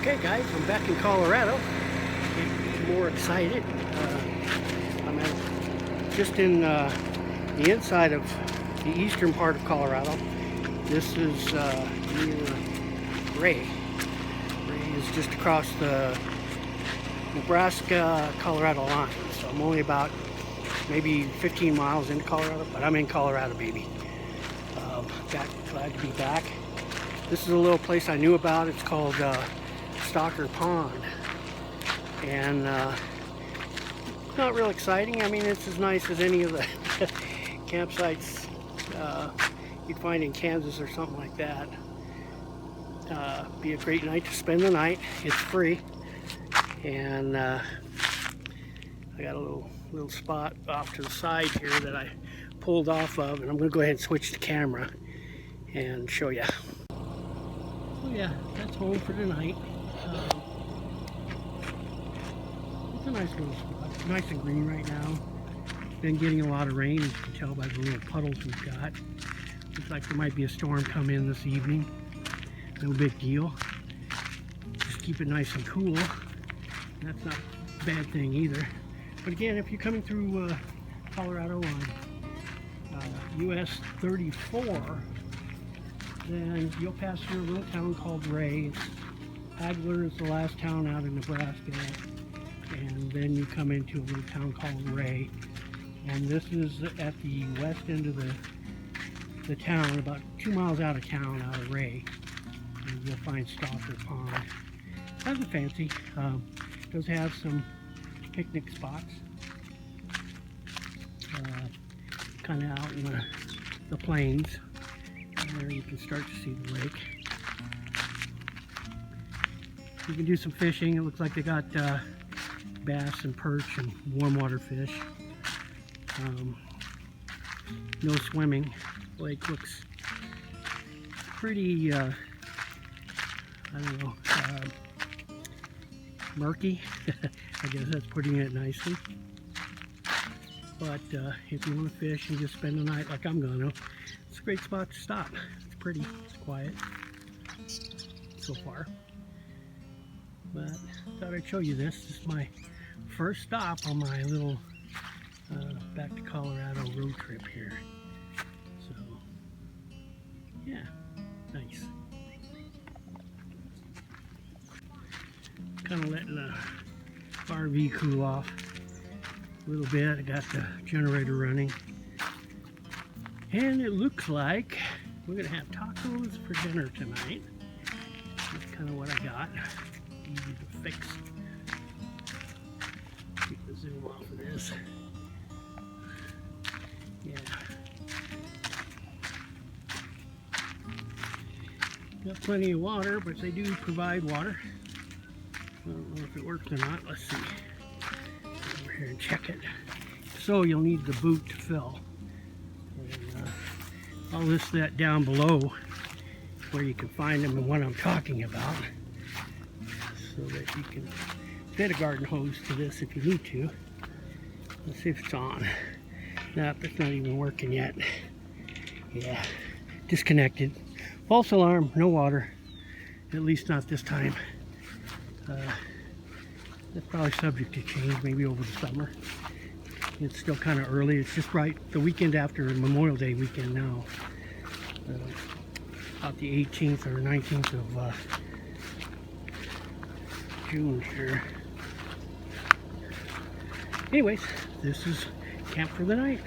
Okay guys, I'm back in Colorado. Getting more excited. I'm just in the inside of the eastern part of Colorado. This is near Ray. Ray is just across the Nebraska-Colorado line. So I'm only about maybe 15 miles into Colorado, but I'm in Colorado, baby. Glad to be back. This is a little place I knew about. It's called Stalker Pond, and not real exciting. I mean, it's as nice as any of the campsites you'd find in Kansas or something like that. Be a great night to spend the night. It's free, and I got a little spot off to the side here that I pulled off of, and I'm going to go ahead and switch the camera and show you. So yeah, that's home for tonight. It's a nice little spot. It's nice and green right now. Been getting a lot of rain, as you can tell by the little puddles we've got. Looks like there might be a storm come in this evening. No big deal. Just keep it nice and cool. That's not a bad thing either. But again, if you're coming through Colorado on US 34, then you'll pass through a little town called Ray. Adler is the last town out in Nebraska, and then you come into a little town called Ray, and this is at the west end of the town, about 2 miles out of town, out of Ray, and you'll find Stalker Pond. Nothing fancy. Does have some picnic spots, kind of out in the plains. And there you can start to see the lake. You can do some fishing. It looks like they got bass and perch and warm water fish. No swimming. The lake looks pretty, I don't know, murky. I guess that's putting it nicely. But if you want to fish and just spend the night like I'm gonna, it's a great spot to stop. It's pretty, it's quiet so far. But I thought I'd show you this. This is my first stop on my little back to Colorado road trip here. So, yeah, nice. Kind of letting the RV cool off a little bit. I got the generator running. And it looks like we're going to have tacos for dinner tonight. That's kind of what I got. Easy to fix. Keep the zoom off of this. Yeah. Got plenty of water, but they do provide water. I don't know if it works or not. Let's see. Go over here and check it. So you'll need the boot to fill. I'll list that down below where you can find them and what I'm talking about, so that you can fit a garden hose to this if you need to. Let's see if it's on. Nope, it's not even working yet. Yeah, disconnected. False alarm, no water. At least not this time. That's probably subject to change, maybe over the summer. It's still kind of early. It's just right the weekend after Memorial Day weekend now. About the 18th or 19th of June here. Anyways, this is camp for the night.